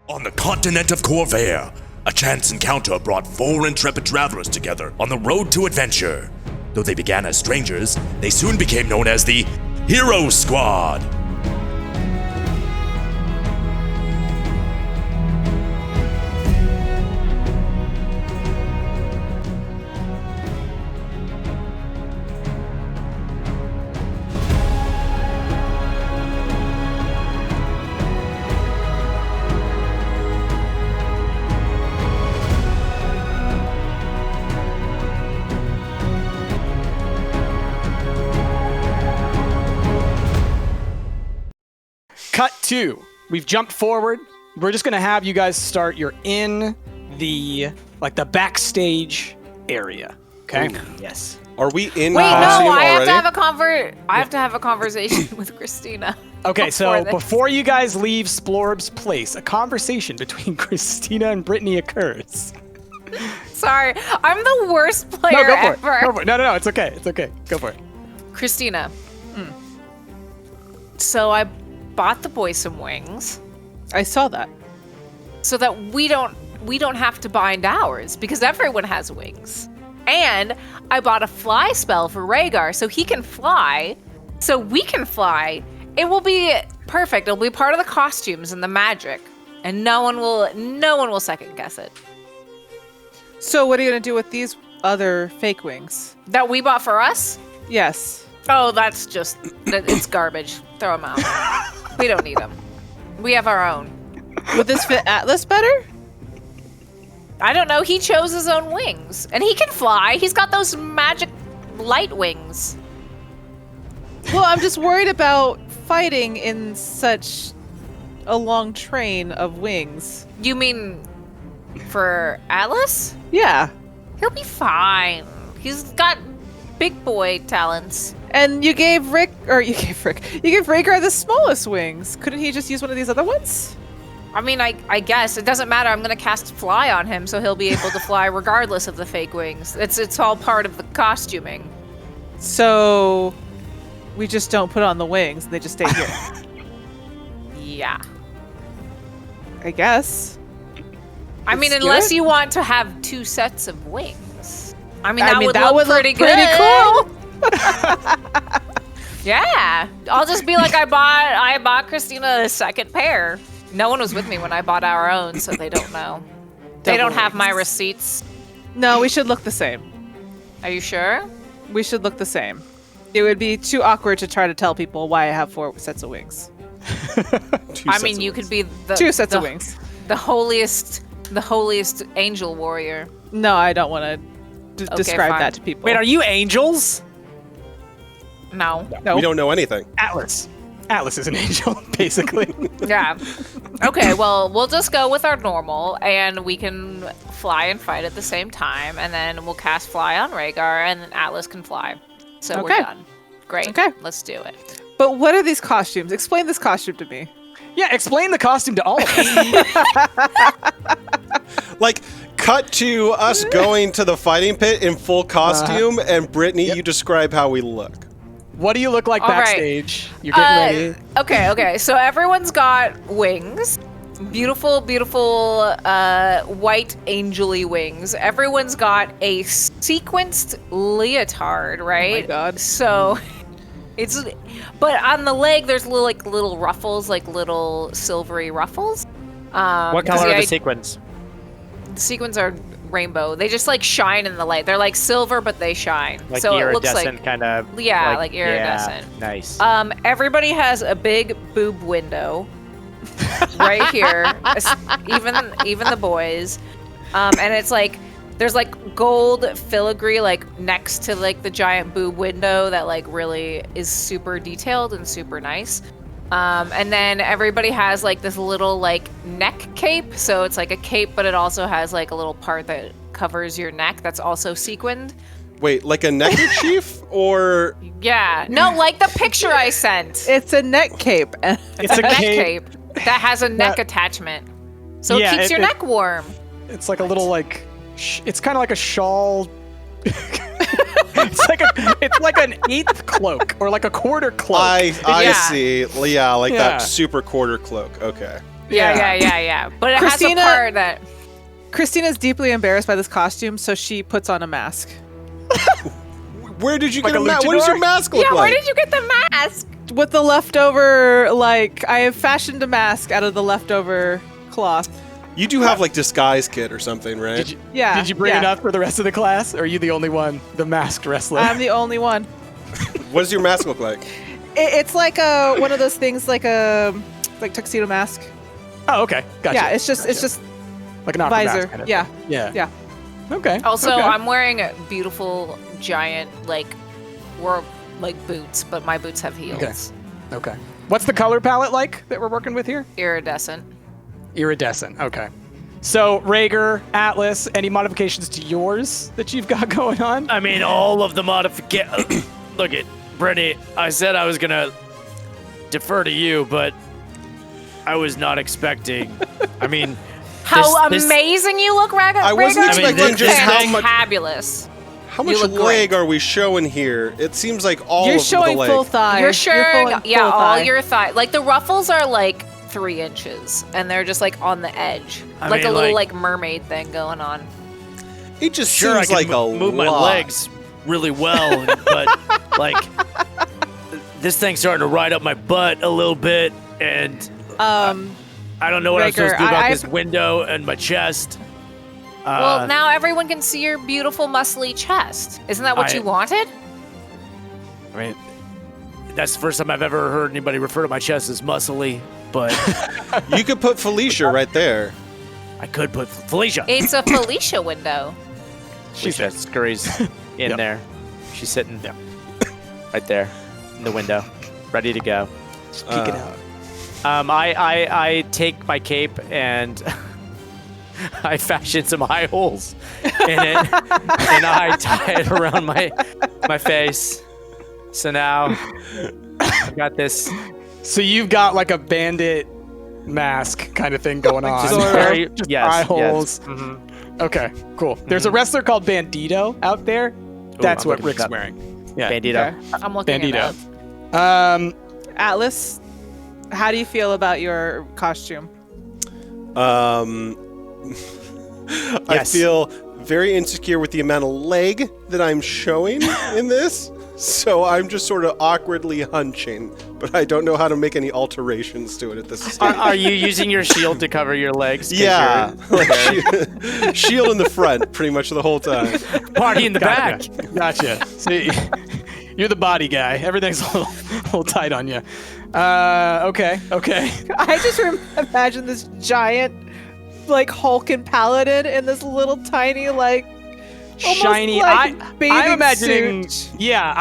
On the continent of Khorvaire, a chance encounter brought 4 intrepid travelers together on the road to adventure. Though they began as strangers, they soon became known as the Hero Squad. Cut 2. We've jumped forward. We're just gonna have you guys start. You're in the backstage area. Okay. Ooh. Yes. Are we in Wait, no, costume I already? have to have a conversation with Christina. Okay, so this. before you guys leave Splorb's place, a conversation between Christina and Brittany occurs. Sorry, I'm the worst player No, go for ever. it. Go for it. No, it's okay. It's okay. Go for it. Christina. So I bought the boys some wings I saw that. so that we don't have to bind ours because everyone has wings. And I bought a fly spell for Rhaegar so he can fly, so we can fly. It will be perfect. It'll be part of the costumes and the magic, and no one will second guess it. So what are you gonna do with these other fake wings? That we bought for us? Yes. Oh, it's garbage. Throw them out. We don't need them. We have our own. Would this fit Atlas better? I don't know. He chose his own wings, and he can fly. He's got those magic light wings. Well, I'm just worried about fighting in such a long train of wings. You mean for Atlas? Yeah. He'll be fine. He's got big boy talents. And you gave Rhaegar the smallest wings. Couldn't he just use one of these other ones? I mean, I guess it doesn't matter. I'm gonna cast fly on him, so he'll be able to fly regardless of the fake wings. It's all part of the costuming. So we just don't put on the wings; they just stay here. Yeah. I guess. I mean, Let's do unless it. you want to have 2 sets of wings. I mean, I mean, would that look would look pretty pretty good. cool. Yeah, I'll just be like, I bought Christina a second pair. No one was with me when I bought our own, so they don't know. They don't have my receipts. No, we should look the same. Are you sure? We should look the same. It would be too awkward to try to tell people why I have 4 sets of wings. I mean, you could be the 2 sets of wings. the holiest angel warrior. No, I don't want to describe fine. that to people. Wait, are you angels? No. No. We don't know anything. Atlas. Atlas is an angel, basically. Yeah. Okay, well, we'll just go with our normal, and we can fly and fight at the same time, and then we'll cast fly on Rhaegar, and then Atlas can fly. So we're Okay. done. Great. Okay. Let's do it. But what are these costumes? Explain this costume to me. Yeah, explain the costume to all of us. Like, cut to us going to the fighting pit in full costume, and Brittany, you describe how we look. What do you look like All right. backstage? You're getting ready. Okay. So everyone's got wings. Beautiful, white angel-y wings. Everyone's got a sequenced leotard, right? Oh my God. So but on the leg, there's little ruffles, like little silvery ruffles. What color are the sequins? The sequins are rainbow. They just shine in the light. They're like silver, but they shine. Like so iridescent it looks like kind of. Yeah, like iridescent. Yeah, nice. Everybody has a big boob window right here, even the boys. And it's there's gold filigree next to the giant boob window that really is super detailed and super nice. And then everybody has this little neck cape. So it's like a cape, but it also has a little part that covers your neck that's also sequined. Wait, like a neckerchief or? Yeah. No, like the picture I sent. It's a neck cape. It's a neck cape. that has a neck attachment. So Yeah, it keeps your neck warm. It's like a little it's kind of like a shawl. It's like an eighth cloak or like a quarter cloak. I Yeah. see. Yeah, like Yeah. that super quarter cloak. Okay. Yeah. But it has a part that... Christina's deeply embarrassed by this costume, so she puts on a mask. Where did you Like get a a mask? What luchador? does your mask look Yeah, like? where did you get the mask? With the leftover, I have fashioned a mask out of the leftover cloth. You do have like disguise kit or something, right? Did you, Yeah. Did you bring yeah. enough for the rest of the class? Or are you the only one, the masked wrestler? I'm the only one. What does your mask look like? It's like one of those things, like tuxedo mask. Oh, okay. Gotcha. Yeah, it's just like an opera visor. mask kind of Yeah. thing. Yeah. Yeah. Okay. Also, okay. I'm wearing a beautiful, giant, boots, but my boots have heels. Okay. What's the color palette like that we're working with here? Iridescent. Iridescent. Okay. So, Rhaegar, Atlas, any modifications to yours that you've got going on? I mean, all of the modifications. Look at Brittany. I said I was gonna defer to you, but I was not expecting. I mean, How this- amazing you look, Rhaegar! I wasn't Rhaegar. expecting You look just how much- fabulous. How much look leg great. are we showing here? It seems like all You're of showing the leg. full thigh. You're showing, full all thigh. your thigh. Like the ruffles are like 3 inches, and they're just like on the edge, I like mean, a little like- mermaid thing going on. It just sure I seems can like a move my lot. legs really well, but like this thing's starting to ride up my butt a little bit, and I don't know what I'm Rhaegar, supposed to do about I- this window and my chest. Well, now everyone can see your beautiful, muscly chest. Isn't that what I- you wanted? I mean, that's the first time I've ever heard anybody refer to my chest as muscly, but You could put Felicia right there. I could put Felicia. It's a Felicia window. Felicia scurries in there. She's sitting right there in the window, ready to go. Peek it out. I take my cape and I fashion some high holes in it, and I tie it around my face. So now I got this. So you've got like a bandit mask kind of thing going on. Just Just very- just yes, eye yes. holes. Mhm. Okay, cool. There's a wrestler called Bandito out there. That's I'm what looking Rick's it up. wearing. Yeah. Bandito. I'm looking it up. Bandito. Atlas, how do you feel about your costume? I Yes. feel very insecure with the amount of leg that I'm showing in this. So I'm just sort of awkwardly hunching, but I don't know how to make any alterations to it at this stage. Are you using your shield to cover your legs? 'Cause Yeah, you're like shield in the front pretty much the whole time. party in the back. Gotcha. See, you're the body guy. Everything's a little tight on you. Okay. I just imagine this giant, hulking paladin in this little tiny, almost Shiny. bathing I'm imagining. suit. Yeah,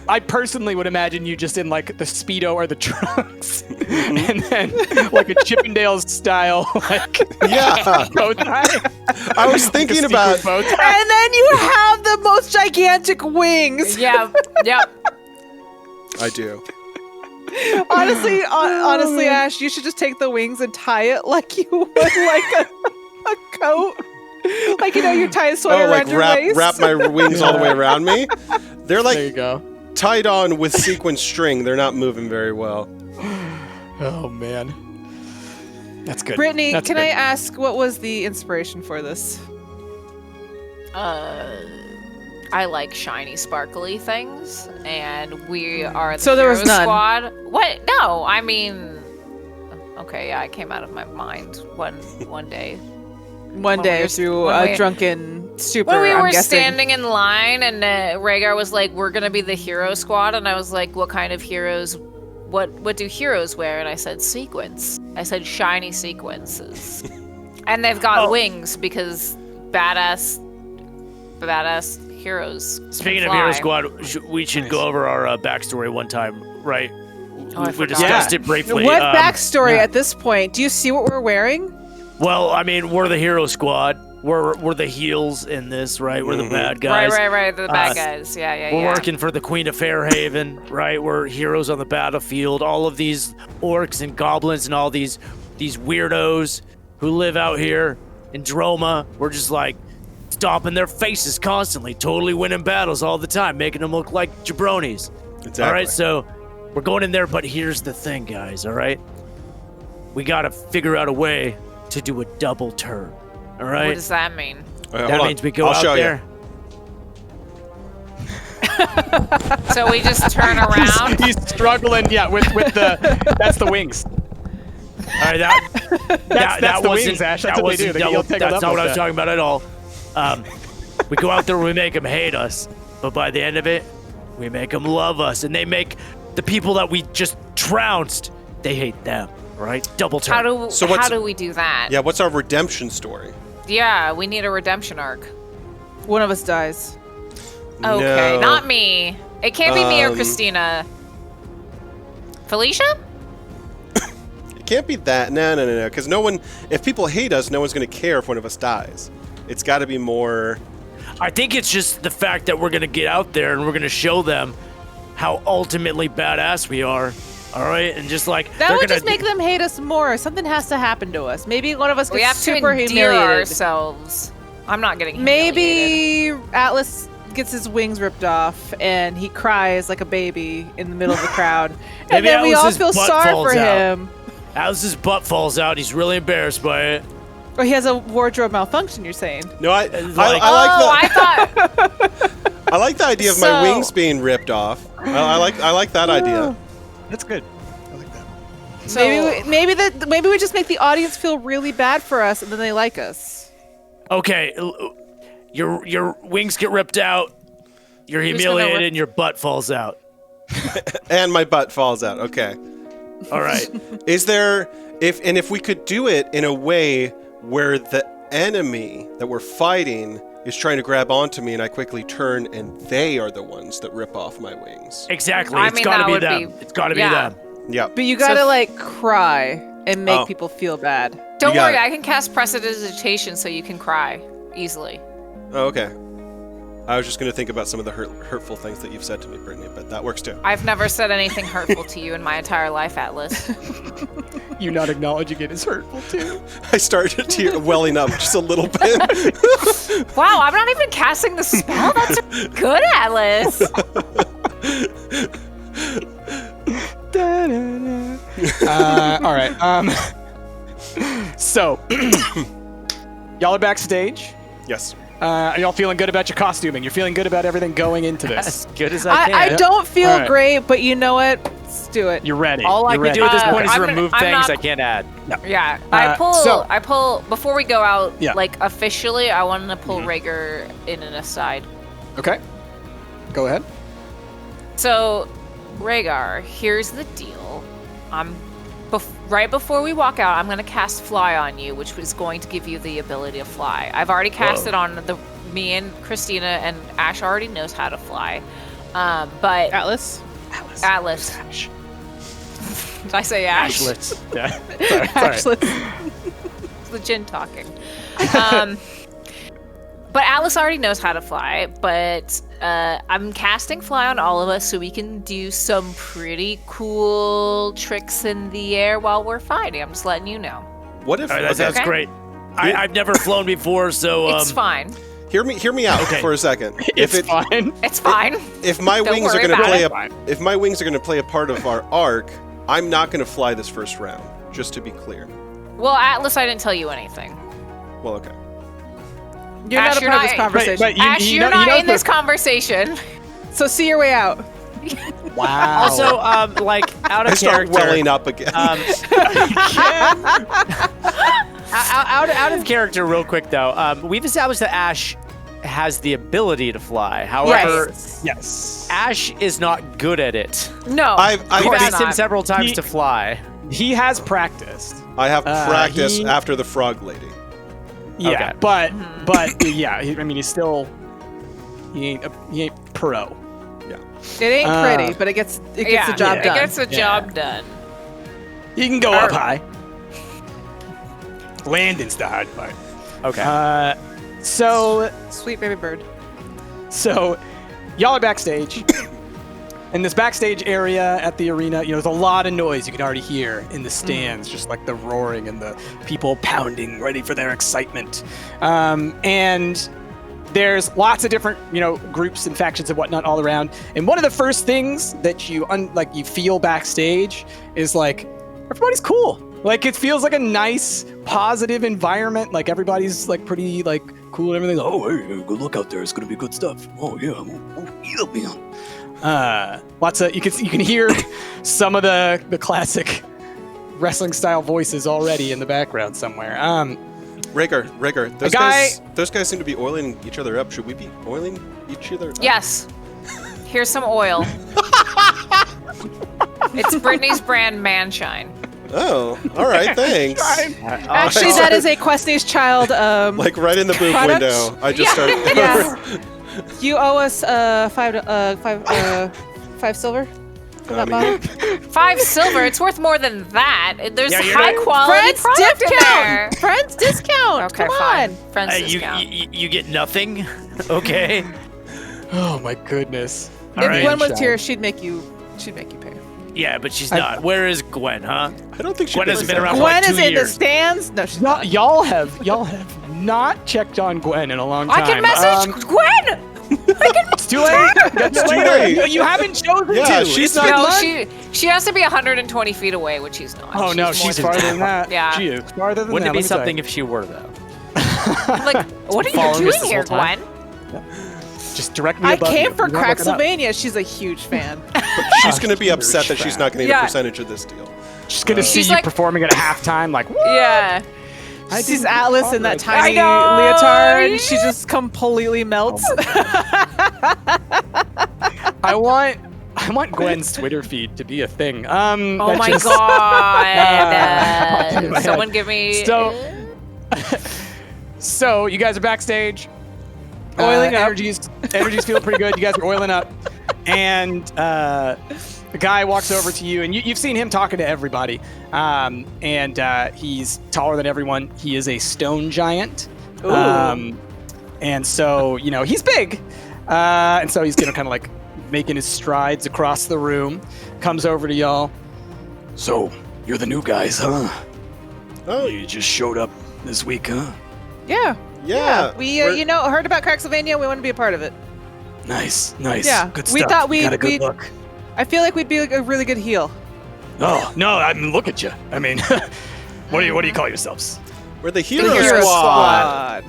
I personally would imagine you just in like the Speedo or the trunks, and then like a Chippendales style Yeah, bow tie. I was thinking about. Bow tie. And then you have the most gigantic wings. Yeah. Yep. I do. Honestly, Ash, you should just take the wings and tie it like you would like a coat. Like, you tie a sweater Oh, like around your waist. wrap my wings all the way around me. They're There you like go. tied on with sequin string. They're not moving very well. Oh man, that's good. Brittany, That's can good. I ask what was the inspiration for this? I like shiny, sparkly things, and we are the So there was Hero none. Squad. What? No, I mean, okay, yeah, it came out of my mind one day. One When day we were- through when a we- drunken stupor, When we I'm were guessing. standing in line, and Rhaegar was like, "We're gonna be the Hero Squad," and I was like, "What kind of heroes? What do heroes wear?" And I said, "Sequins." I said, "Shiny sequences," and they've got wings because badass heroes. can Speaking of fly. Hero Squad, we should go over our backstory one time, right? I We forgot. discussed it briefly. What backstory yeah. at this point? Do you see what we're wearing? Well, I mean, we're the Hero Squad. We're the heels in this, right? We're the bad guys. Right. The bad Uh, guys. Yeah. We're working for the Queen of Fairhaven, right? We're heroes on the battlefield. All of these orcs and goblins and all these weirdos who live out here in Droma, we're just like stomping their faces constantly, totally winning battles all the time, making them look like jabronis. Exactly. All right, so we're going in there, but here's the thing, guys, all right? we gotta figure out a way to do a double turn. All right. What does that mean? All right, That hold on. means we go I'll out show there. So we just turn around. He's struggling. Yeah, with the that's the wings. All right, That's the wasn't- wings, Ash. That's that what they wasn't do. They get double- all tangled That's up not what like I was that. talking about at all. We go out there and we make them hate us, but by the end of it, we make them love us, and they make the people that we just trounced, they hate them. Right? Double turn. How do we do that? Yeah, what's our redemption story? Yeah, we need a redemption arc. One of us dies. Okay, No. not me. It can't be me or Um, Christina. Felicia? It can't be that. No. Because no one, if people hate us, no one's going to care if one of us dies. It's got to be more. I think it's just the fact that we're gonna get out there and we're gonna show them how ultimately badass we are. All right, and just like That they're would gonna just make them hate us more. Something has to happen to us. Maybe one of us We gets have to super endear humiliated. ourselves. I'm not getting humiliated. Maybe Atlas gets his wings ripped off and he cries like a baby in the middle of the crowd. And Maybe then we all Atlas's feel butt sorry falls for out. him. Alice's butt falls out. He's really embarrassed by it. Or he has a wardrobe malfunction, you're saying. No, I Like- like I thought I like the idea of my So- wings being ripped off. I like that idea. That's good. I like that. so. Maybe we just make the audience feel really bad for us and then they like us. Okay, your wings get ripped out. You're gonna humiliated, rip- and your butt falls out. And my butt falls out. Okay. All right. Is there if we could do it in a way where the enemy that we're fighting is trying to grab onto me and I quickly turn and they are the ones that rip off my wings. Exactly. I It's mean, gotta that be would them. be- It's gotta yeah. be them. Yep. But you gotta So- like cry and make Oh. people feel bad. Don't You got worry, it. I can cast prestidigitation so you can cry easily. Oh, okay. I was just going to think about some of the hurtful things that you've said to me, Brittany, but that works too. I've never said anything hurtful to you in my entire life, Atlas. You not acknowledging it is hurtful too. I started to welling up just a little bit. Wow, I'm not even casting the spell? That's good, Atlas. All right. So, y'all are backstage. Yes. Are y'all feeling good about your costuming? You're feeling good about everything going into this. As good as I can. I don't feel All right. great, but you know what? Let's do it. You're ready. All I You're can do ready. at this point is I'm remove I'm things not- I can't add. Yeah, so- I pull before we go out. Yeah. Like officially, I want to pull Rhaegar in an aside. Okay. Go ahead. So, Rhaegar, here's the deal. Right before we walk out, I'm gonna cast Fly on you, which is going to give you the ability to fly. I've already cast it on me and Christina, and Ash already knows how to fly. But Atlas. Atlas, did I say Ash? Ashlets. Yeah. Sorry. Actually, It's the Jinn talking. But Atlas already knows how to fly, but I'm casting Fly on all of us so we can do some pretty cool tricks in the air while we're fighting. I'm just letting you know. What if? All right, that's okay, great. I've never flown before, so It's fine. hear me out for a second. It's fine. It's fine. If my Don't wings are worry going to about play it. if my wings are going to play a part of our arc, I'm not going to fly this first round. Just to be clear. Well, Atlas, I didn't tell you anything. Well, okay. you're Ash, not a you're part not- of this conversation. But you, Ash, you you're know, you not know in this the- conversation. So see your way out. Wow. also like out I of start character. welling up again. Out of character, real quick though. We've established that Ash has the ability to fly. However, yes. Ash is not good at it. No. I've We've course asked him not. several times He- to fly. He has practiced. I have practiced he- after the frog lady. Yeah, Okay. but yeah, I mean, he's still he ain't pro. Yeah. It ain't Uh, pretty, but it gets the job yeah. done. It gets the job done. He can go up high. Landing's the hard part. Okay. So Sweet baby bird. y'all are backstage. In this backstage area at the arena, there's a lot of noise you can already hear in the stands, just like the roaring and the people pounding, ready for their excitement. And there's lots of different, groups and factions and whatnot all around. And one of the first things that you feel backstage is like, everybody's cool. Like it feels like a nice, positive environment. Like everybody's like pretty like cool and everything. Oh, hey, good look out there. It's gonna be good stuff. Oh yeah, lots of you can hear some of the classic wrestling style voices already in the background somewhere. Rigor. Those guys seem to be oiling each other up. Should we be oiling each other up? Yes. Here's some oil. It's Brittany's brand Manshine. Oh, all right, thanks. Actually, that is a Questney's Child. Like right in the boob product? window. I just started. Yeah. You owe us five silver for that bottle. 5 silver. It's worth more than that. There's Yeah, you're high not- quality Friends product in there. discount. Friends discount. Okay, Come fine. on. Friends You, discount. you get nothing. Okay. Oh my goodness. All If right. Gwen was here, she'd make you pay. Yeah, but she's not. Where is Gwen, huh? I don't think she Gwen does hasn't been that. around for Gwen like 2 is in the years. stands. No, she's not. Y'all have not checked on Gwen in a long time. I can message Gwen. It's too late. It's too late. You haven't chosen Yeah, to. she's It's not- been No, months. she has to be 120 feet away, which she's not. Oh no, more she's than farther that. than that. Yeah. She is farther than Wouldn't that. it be let me tell something you. if she were, though? I'm like, what are you Following us doing this here, whole time? Gwen? Just directly I above came you. for You wanna look it up. CRAGSLEMANIA. She's a huge fan. She's going to be upset that she's not getting Yeah. a percentage of this deal. She's gonna see She's you like- performing at halftime, like, what? Yeah. She's Atlas in that tiny know, leotard. yeah. She just completely melts. I want Gwen's Twitter feed to be a thing. Oh that my just- god. in my Someone head. give me. So you guys are backstage. Oiling up. Energy's feeling pretty good. You guys are oiling up, and the guy walks over to you, and you've seen him talking to everybody. And he's taller than everyone. He is a stone giant. And so he's big, and so he's kind of like making his strides across the room. Comes over to y'all. So you're the new guys, huh? Oh, You just showed up this week, huh? Yeah. yeah. We, We're- heard about CRAGSLEMANIA. We want to be a part of it. Nice. Yeah, Good we stuff. thought You got a good we'd- look. I feel like we'd be a really good heel. Oh no! I mean, look at you. I mean, what do you call yourselves? We're the hero, Hero squad.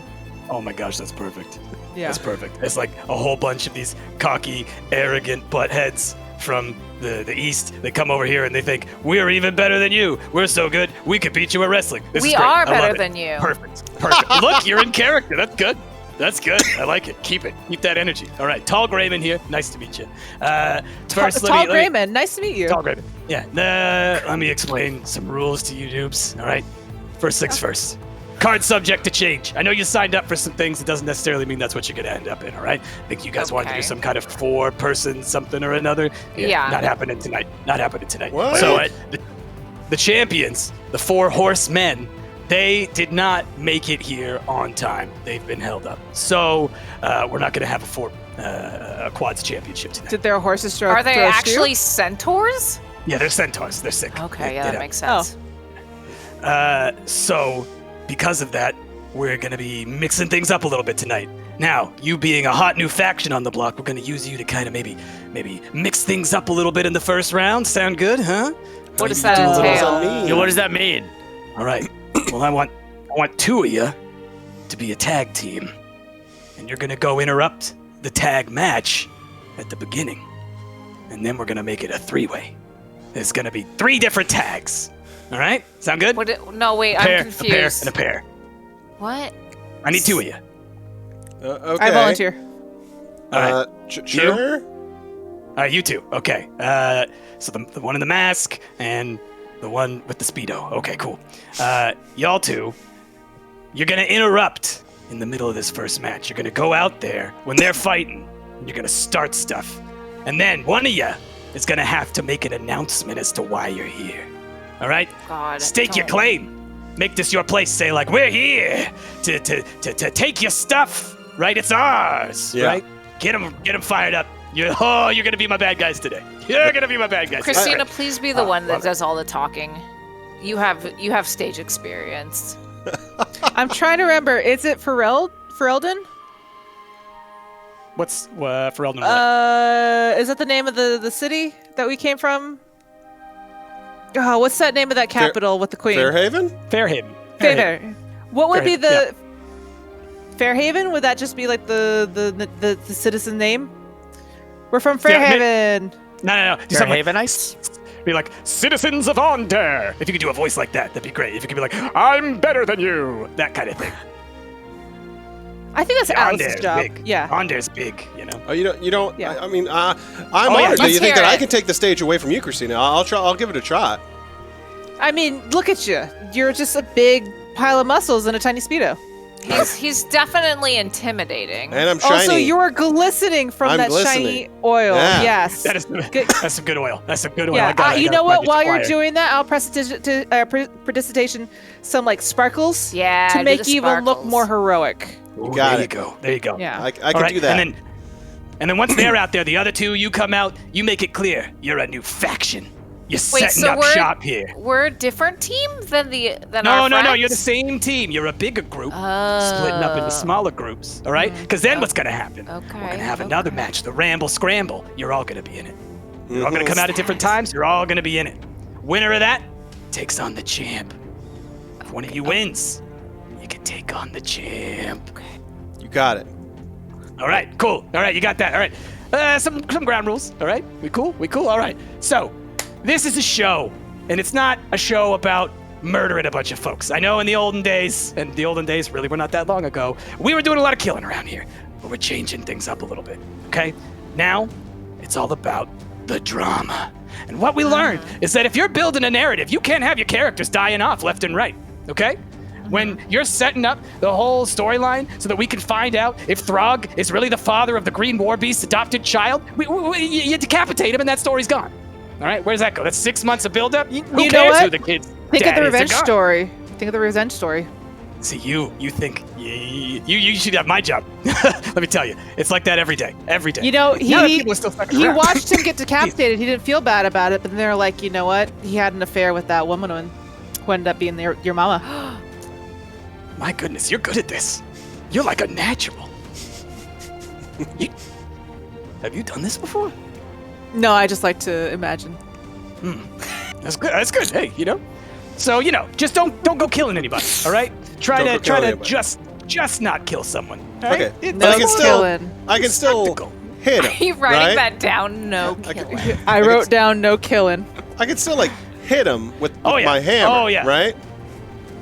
Oh my gosh, that's perfect. Yeah. That's perfect. It's like a whole bunch of these cocky, arrogant buttheads from the east. They come over here and they think we're even better than you. We're so good, we could beat you at wrestling. This We is great. are I love better it. than you. Perfect. Look, you're in character. That's good. That's good. I like it. Keep it. Keep that energy. All right, Tall Grayman here. Nice to meet you. First, Tall Grayman. Nice to meet you. Tall Grayman. Yeah. Let me explain some rules to you noobs. All right. First things first. Card subject to change. I know you signed up for some things. It doesn't necessarily mean that's what you're going to end up in, all right? I think you guys wanted to do Okay. some kind of 4-person something or another. Yeah. Not happening tonight. Not happening tonight. What? So the champions, the 4 horsemen, they did not make it here on time. They've been held up. So we're not going to have a quads championship tonight. Did their horses throw? Are they throw a actually stew? centaurs? Yeah, they're centaurs. They're sick. Okay, yeah, They that don't- makes sense. So, because of that, we're going to be mixing things up a little bit tonight. Now, you being a hot new faction on the block, we're going to use you to kind of maybe mix things up a little bit in the first round. Sound good, huh? What does You that do a little- entail? Yeah, what does that mean? All right. Well, I want 2 of you to be a tag team, and you're going to go interrupt the tag match at the beginning, and then we're going to make it a 3-way. There's going to be 3 different tags. All right? Sound good? No, wait, pair, I'm a pair, confused. and a pair. What? I need 2 of you. Okay. I volunteer. All right. Sure. All right, you 2. Okay. So the one in the mask and the one with the Speedo. Okay, cool. Y'all 2, you're going to interrupt in the middle of this first match. You're going to go out there when they're fighting, and you're going to start stuff. And then one of you is going to have to make an announcement as to why you're here. All right? God. Stake your don't- claim. Make this your place. Say, like, we're here to take your stuff, right? It's ours, Yeah. right? Get them fired up. You're going to be my bad guys today. You're going to be my bad guys. Christina, All right. please be the one that love it. does all the talking. You have stage experience. I'm trying to remember. Is it Ferelden? What's Ferelden? Is that the name of the city that we came from? Oh, what's that name of that capital with the queen? Fairhaven? Fairhaven. Fairhaven. What would be Fairhaven, the Fairhaven? Would that just be like the citizen name? We're from Yeah, Fairhaven. No. Do something like, Fairhavenites? be like, citizens of Onder. If you could do a voice like that, that'd be great. If you could be like, I'm better than you. That kind of thing. I think that's Alice's Onder's job. big. Yeah. Onder's big, you know. Oh, you don't. Yeah. I mean, I'm yeah, honored that let's you think hear that I it. can take the stage away from you, Christina. I'll try. I'll give it a try. I mean, look at you. You're just a big pile of muscles in a tiny Speedo. He's definitely intimidating. And I'm shiny. Also, you're glistening from I'm that glistening. shiny oil. Yeah. Yes. That's some good oil. That's some good oil. Yeah. You know what? While you're doing that, I'll prestidigitation some like sparkles. Yeah, To do make the you even look sparkles. more heroic. got there it. you go. There you go. Yeah. I All can right, do that. And then once they're out there, the other two, you come out, you make it clear you're a new faction. You're Wait, setting so up shop here. we're a different team than No, our no, friends? you're the same team. You're a bigger group, Oh. splitting up into smaller groups, all right? Because then what's going to happen? Okay, We're going to have another okay. match, the Ramble Scramble. You're all going to be in it. You're all going Mhm. to come out at different times. You're all going to be in it. Winner of that takes on the champ. If one of you wins, you can take on the champ. You got it. All right, cool. All right, you got that. All right. Some ground rules. All right, we cool? We cool? All right. So, this is a show, and it's not a show about murdering a bunch of folks. I know in the olden days, and the olden days really were not that long ago, we were doing a lot of killing around here, but we're changing things up a little bit. Okay? Now, it's all about the drama. And what we learned is that if you're building a narrative, you can't have your characters dying off left and right. Okay? When you're setting up the whole storyline so that we can find out if Throg is really the father of the Green War Beast's adopted child, you decapitate him and that story's gone. All right, where does that go? That's 6 months of build-up? Who You know cares what? who the kid's Think of dad the is? They're revenge gone. story. Think of the revenge story. See, you think you should have my job. Let me tell you, it's like that every day. Every day. You know, Now that people are still stuck he around. watched him get decapitated. He didn't feel bad about it, but then they're like, you know what? He had an affair with that woman who ended up being your mama. My goodness, you're good at this. You're like a natural. Have you done this before? No, I just like to imagine. That's good. That's good. Hey, you know. So just don't go killing anybody. All right. Try Don't go to killing just anybody. not kill someone. all right? Okay. It's But I can cool. still, I can still Practical. hit Are him. you writing right? that down? No I can- killing. I wrote down no killing. I can still like hit him with Oh, yeah. my hammer. Oh, yeah. Right?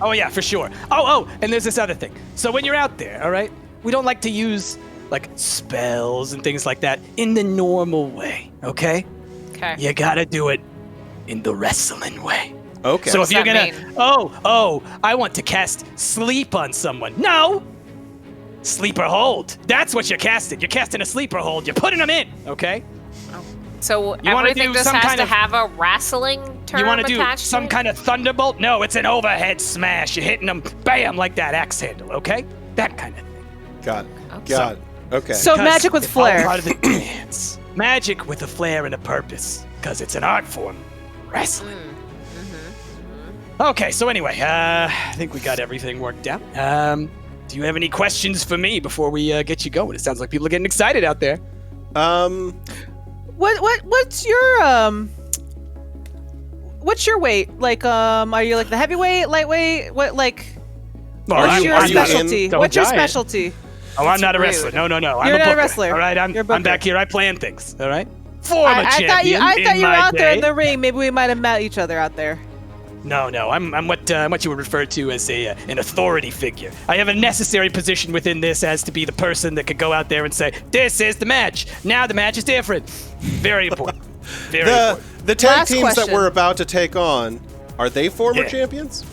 Oh yeah, for sure. Oh, and there's this other thing. So when you're out there, all right, we don't like to use like spells and things like that in the normal way. Okay. Okay. You gotta do it in the wrestling way. Okay. So if What's you're that gonna, mean? I want to cast sleep on someone. No, sleeper hold. That's what you're casting. You're casting a sleeper hold. You're putting them in. Okay. So You wanna everything do just some has kind to of- have a wrestling term You want to do attached some to it? kind of thunderbolt? No, it's an overhead smash. You're hitting them, bam, like that axe handle. Okay, that kind of thing. Got it. Okay. Got it. Okay. So Because magic with it's all flair. part of the dance. Magic with a flair and a purpose, because it's an art form. Wrestling. Okay, so anyway, I think we got everything worked out. Do you have any questions for me before we get you going? It sounds like people are getting excited out there. What's your weight? Like, are you like the heavyweight, lightweight? What like? Well, What's your are you in- specialty? Don't What's your giant. specialty? Oh, I'm not a rude. wrestler. No. I'm You're a not a booker. wrestler. All right, You're a I'm booker. back here. I plan things. All right. Former I thought you. champion I thought in you were my out there in day. the ring. Maybe we might have met each other out there. No, I'm what you would refer to as an authority figure. I have a necessary position within this as to be the person that could go out there and say, "This is the match. Now the match is different." Very important. Very important. The tag Last teams that question. we're about to take on, are they former Yeah. champions?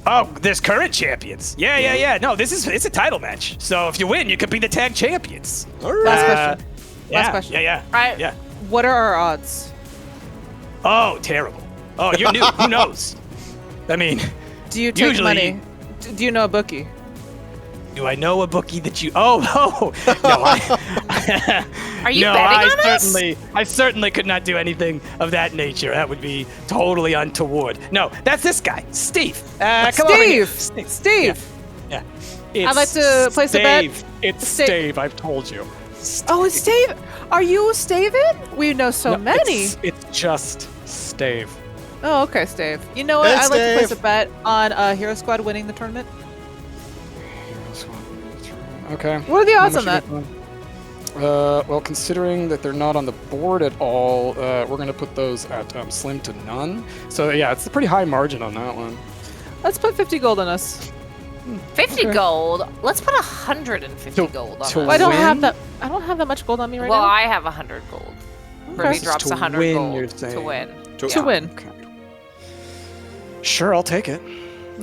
Oh, there's current champions. Yeah. No, it's a title match. So if you win, you could be the tag champions. All right. Last question. Yeah, question. Yeah. Right. Yeah. What are our odds? Oh, terrible. Oh, you're new. Who knows? I mean, Do you take Usually- money? Do you know a bookie? do I know a bookie that you? Oh, no. Are you no, betting on us? I certainly could not do anything of that nature. That would be totally untoward. No, that's this guy, Steve. Come over here. Steve. Yeah. I'd like to place a bet. Steve. It's Steve. Steve. I've told you. Oh, it's Steve. Are you Steven? We know so No, many. It's just Stave. Oh, okay, Stave. You know what? Thanks, I'd like to place Dave. a bet on Hero Squad winning the tournament. Okay. What are the odds How on much that? you got? Well, considering that they're not on the board at all, we're going to put those at slim to none. So yeah, it's a pretty high margin on that one. Let's put 50 gold on us. 50 Okay. gold. Let's put 150 To- gold on to us. Well, I don't win? have that. I don't have that much gold on me right Well, now. I have 100 gold. Brittany Okay. drops To 100 win, gold you're to saying. win. To win. Okay. Sure, I'll take it.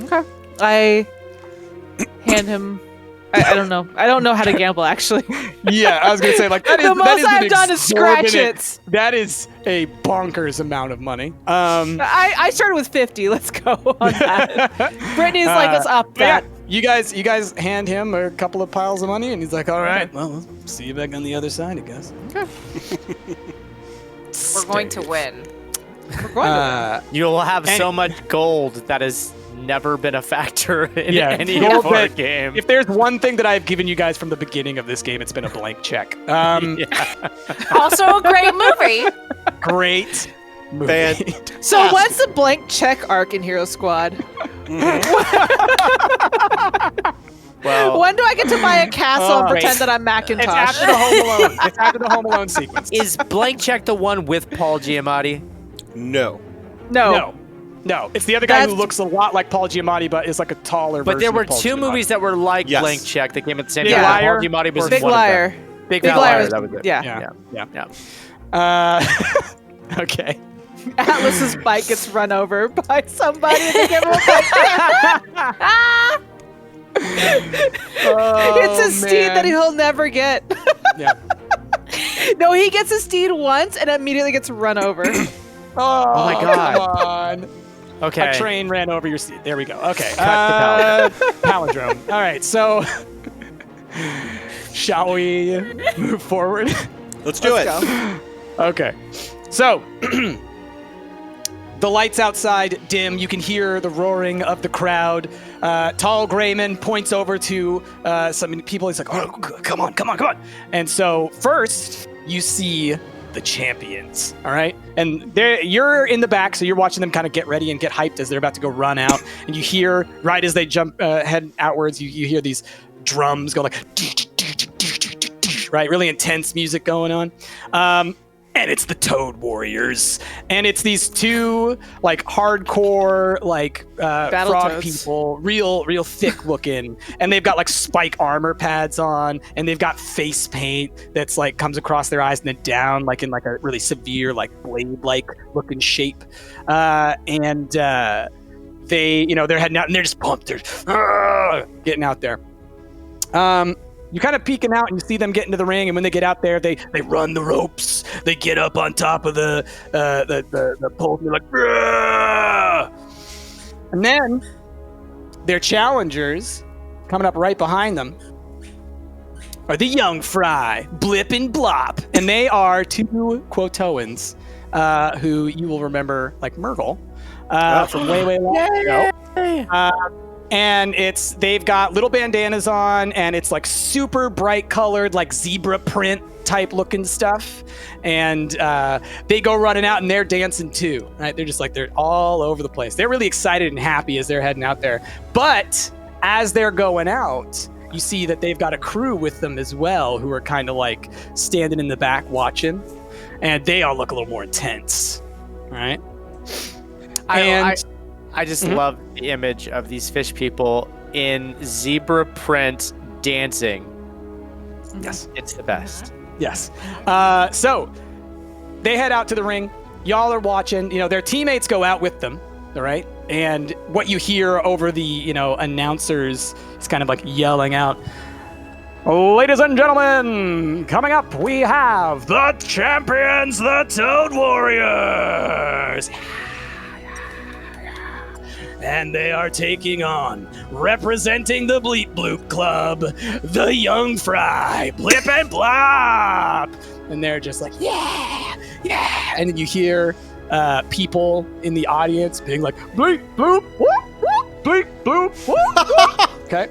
Okay. I hand him. I don't know. I don't know how to gamble actually. Yeah, I was gonna say like that is The that most is an I've done is scratch exorbitant- it. That is a bonkers amount of money. I started with 50. Let's go on that. Brittany's like, let's up yeah, that. you guys hand him a couple of piles of money, and he's like, "All right, well, we'll see you back on the other side, I guess." We're going to win. We're going to You'll have And- so much gold that has never been a factor in Yeah, any gold board that- game. If there's one thing that I've given you guys from the beginning of this game, it's been a blank check. Also a great movie. Great movie. Fantastic. So what's the blank check arc in Hero Squad? Well, When do I get to buy a castle and Oh, pretend wait. that I'm It's Macintosh? after the Home Alone. It's after the Home Alone sequence. is Blank Check the one with Paul Giamatti? No. No. No, it's the other guy who That's- looks a lot like Paul Giamatti, but is like a taller But version there were of Paul two Giamatti. movies that were like Yes. Blank Check that came at the same Big time. Liar Paul Giamatti was or Big one of them. Liar. Big Big Liar. Liar. That was it. Yeah. Yeah. Okay. Atlas's bike gets run over by somebody and they give him a bike. It's a steed that he'll never get. Yeah. No, he gets a steed once and immediately gets run over. Oh, my God. Come on. Okay. A train ran over your seat. There we go. Okay. Cut Palindrome. All right. So, shall we move forward? Let's do it. Okay. So, the lights outside dim. You can hear the roaring of the crowd. Tall Grayman points over to some people. He's like, "Oh, come on. And so, first, you see the champions. All right. And you're in the back, so you're watching them kind of get ready and get hyped as they're about to go run out. And you hear, right as they jump head outwards, you hear these drums go like, right? Really intense music going on. And it's the Toad Warriors. And it's these two, like, hardcore, like, frog Battletoads. people, real thick looking. And they've got, like, spike armor pads on. And they've got face paint that's, like, comes across their eyes and then down, like, in, like, a really severe, like, blade-like looking shape. And they, they're heading out and they're just pumped. They're getting out there. You're kind of peeking out and you see them get into the ring, and when they get out there, they run the ropes. They get up on top of the pole. And they're like, "Bruh!" And then their challengers coming up right behind them are the Young Fry, Blip and Blop, and they are two Quotoans who you will remember like Murgle from way long ago. And they've got little bandanas on, and it's like super bright colored, like zebra print type looking stuff. And they go running out and they're dancing too, right? They're all over the place. They're really excited and happy as they're heading out there. But as they're going out, you see that they've got a crew with them as well who are kind of like standing in the back watching, and they all look a little more intense, right? I just love the image of these fish people in zebra print dancing. Yes. It's the best. Yes. So they head out to the ring. Y'all are watching. Their teammates go out with them. All right. And what you hear over the, announcers is kind of like yelling out, "Ladies and gentlemen, coming up, we have the champions, the Toad Warriors. And they are taking on, representing the Bleep Bloop Club, the Young Fry, Blip and Blop." And they're just like, "Yeah, yeah." And then you hear people in the audience being like, "Bleep Bloop, whoop, whoop, Bleep Bloop, whoop, whoop." Okay.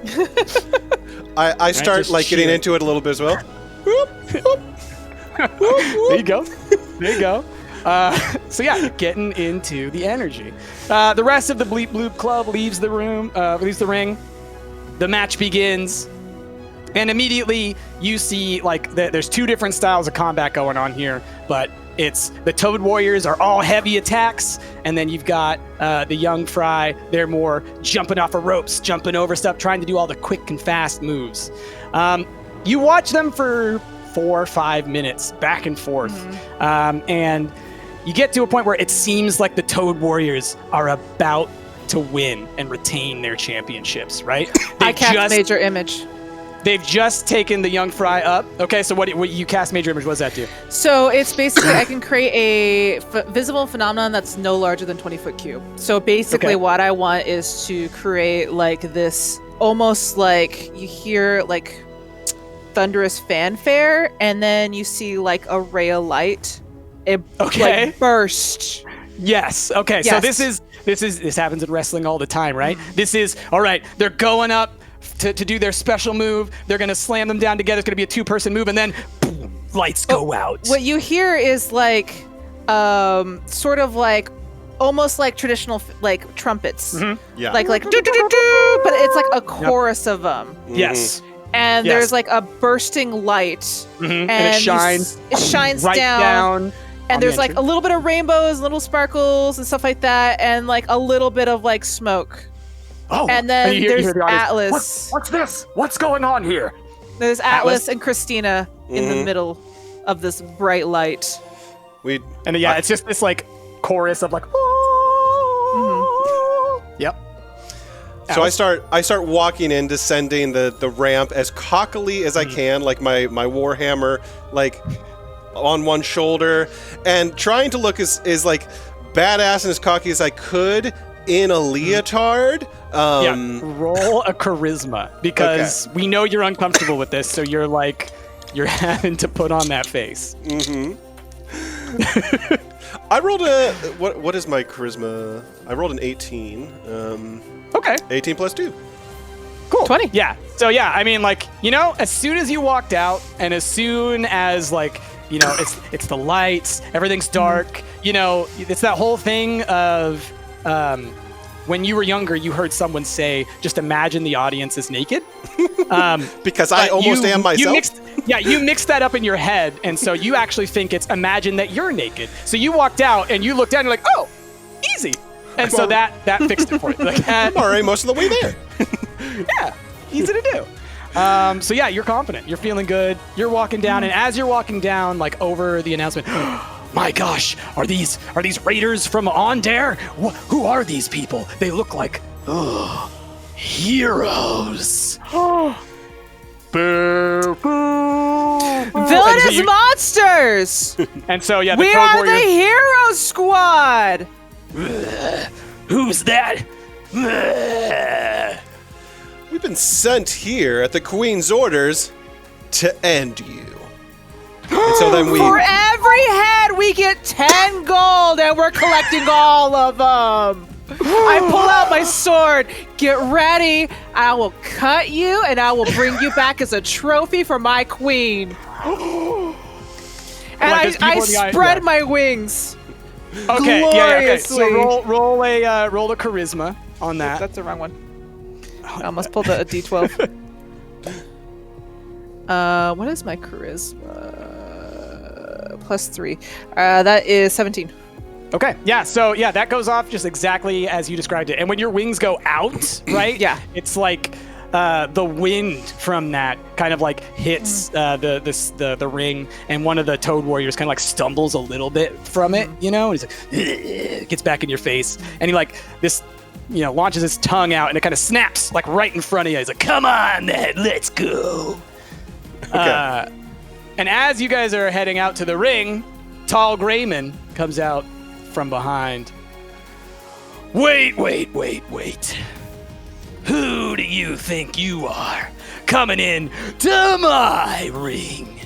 I start just like getting cheer. into it a little bit as well. There you go. There you go. So yeah, getting into the energy. The rest of the Bleep Bloop Club leaves the room, leaves the ring. The match begins, and immediately you see like there's two different styles of combat going on here, but it's the Toad Warriors are all heavy attacks, and then you've got the young Fry. They're more jumping off of ropes, jumping over stuff, trying to do all the quick and fast moves. You watch them for 4 or 5 minutes, back and forth, and you get to a point where it seems like the Toad Warriors are about to win and retain their championships, right? I cast Major Image. They've just taken the young Fry up. Okay, so what you cast Major Image, what does that do? So it's basically I can create a visible phenomenon that's no larger than 20-foot cube. So basically what I want is to create like this, almost like you hear like thunderous fanfare, and then you see like a ray of light. It like burst. Yes. Okay. Yes. So this happens in wrestling all the time, right? This is all right. They're going up to do their special move. They're gonna slam them down together. It's gonna be a 2-person move, and then boom, lights go out. What you hear is like, sort of like, almost like traditional like trumpets. Yeah. Like do do do do, but it's like a chorus of them. Yes. And there's like a bursting light, And it shines. It shines right down. And there's like a little bit of rainbows, little sparkles, and stuff like that, and like a little bit of like smoke. Oh, and then you hear there's the audience, Atlas. What's this? What's going on here? There's Atlas and Christina in the middle of this bright light. It's just this like chorus of like. Yep. So I start walking in, descending the ramp as cockily as I can, like my Warhammer, like on one shoulder, and trying to look as like badass and as cocky as I could in a leotard. Roll a charisma, because we know you're uncomfortable with this, so you're having to put on that face. I rolled what is my charisma? I rolled an 18. Okay. 18 plus 2. Cool. 20. Yeah. So yeah, I mean, like, as soon as you walked out, and as soon as like, it's the lights, everything's dark. It's that whole thing of when you were younger, you heard someone say, "Just imagine the audience is naked." Because I almost am myself. You mixed that up in your head, and so you actually think it's imagine that you're naked. So you walked out and you looked down and you're like, "Oh, easy." And so that fixed it for you. Like, I'm already most of the way there. Yeah, easy to do. So yeah, you're confident. You're feeling good. You're walking down, and as you're walking down, like over the announcement, my gosh, are these raiders from Ondare? Who are these people? They look like heroes. Boo, boo. Villainous monsters! And so yeah, we are the hero squad. Who's that? We've been sent here at the Queen's orders to end you. And so then For every head, we get 10 gold, and we're collecting all of them. I pull out my sword. Get ready. I will cut you, and I will bring you back as a trophy for my queen. And I spread my wings. Okay, okay. So gloriously. roll a charisma on that. That's the wrong one. I almost pulled a d12. What is my charisma? +3. That is 17. Okay, yeah, so yeah, that goes off just exactly as you described it. And when your wings go out, right? Yeah. It's like the wind from that kind of like hits the ring, and one of the Toad Warriors kind of like stumbles a little bit from it, and he's like, gets back in your face, and he like this, launches his tongue out, and it kind of snaps like right in front of you. He's like, "Come on, man, let's go." Okay. And as you guys are heading out to the ring, Tall Grayman comes out from behind. Wait. Who do you think you are coming in to my ring?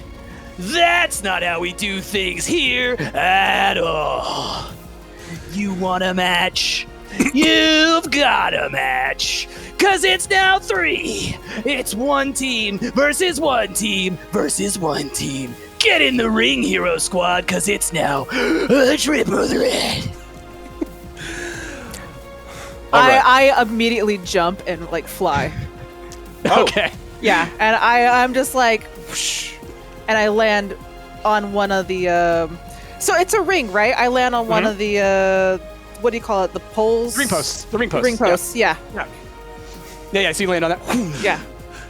That's not how we do things here at all. You want a match? You've got a match. 'Cause it's now 3. It's one team versus one team versus one team. Get in the ring, Hero Squad, because it's now a triple threat. I immediately jump and like fly. Okay. Yeah, and I'm just like, whoosh, and I land on one of the. So it's a ring, right? I land on one of the. What do you call it? The poles. Ring posts. The ring posts. Ring posts. Yeah. Yeah. So you land on that. Yeah.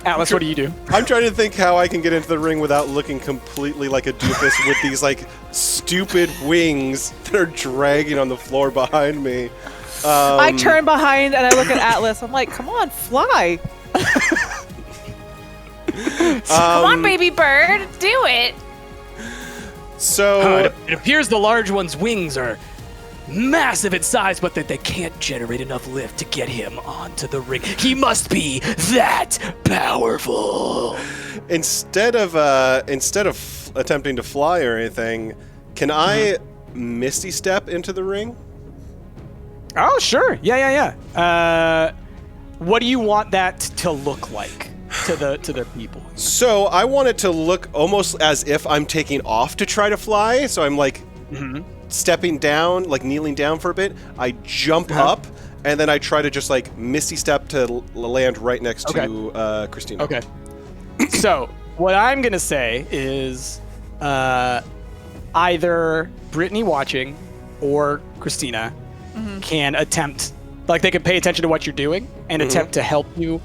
Atlas, what do you do? I'm trying to think how I can get into the ring without looking completely like a doofus with these like stupid wings that are dragging on the floor behind me. I turn behind and I look at Atlas. I'm like, come on, fly. Come on, baby bird, do it. So It appears the large one's wings are massive in size, but that they can't generate enough lift to get him onto the ring. He must be that powerful. instead of attempting to fly or anything, can I misty step into the ring? Oh, sure. Yeah. What do you want that to look like to the people? So I want it to look almost as if I'm taking off to try to fly. So I'm like stepping down, like kneeling down for a bit. I jump up, and then I try to just like misty step to land right next to Christina. Okay. So what I'm gonna say is, either Brittany watching or Christina can attempt, like they can pay attention to what you're doing and attempt to help you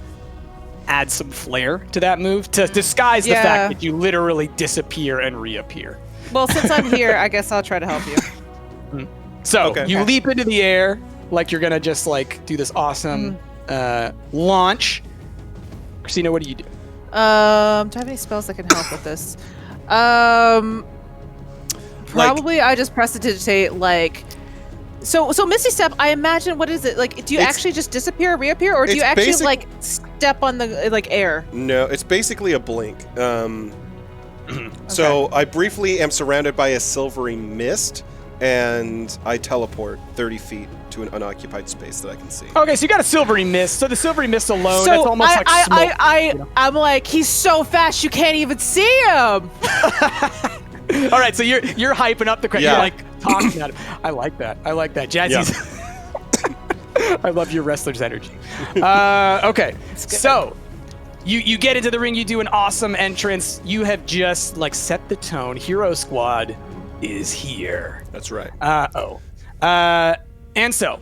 add some flair to that move to disguise the fact that you literally disappear and reappear. Well, since I'm here, I guess I'll try to help you. So you leap into the air like you're gonna just like do this awesome launch. Christina, what do you do? Do I have any spells that can help with this? Probably I just prestidigitate like. So Misty Step, I imagine, what is it? Like, do you actually just disappear, reappear, or do you actually like step on the like air? No, it's basically a blink. So I briefly am surrounded by a silvery mist, and I teleport 30 feet to an unoccupied space that I can see. Okay, so you got a silvery mist. So the silvery mist alone, So that's almost like smoke. I'm like, he's so fast you can't even see him. All right, so you're hyping up the crowd. Yeah. You're like talking at him. I like that. Jazzy's. I love your wrestler's energy. Okay, so you get into the ring. You do an awesome entrance. You have just like set the tone. Hero Squad is here. That's right. And so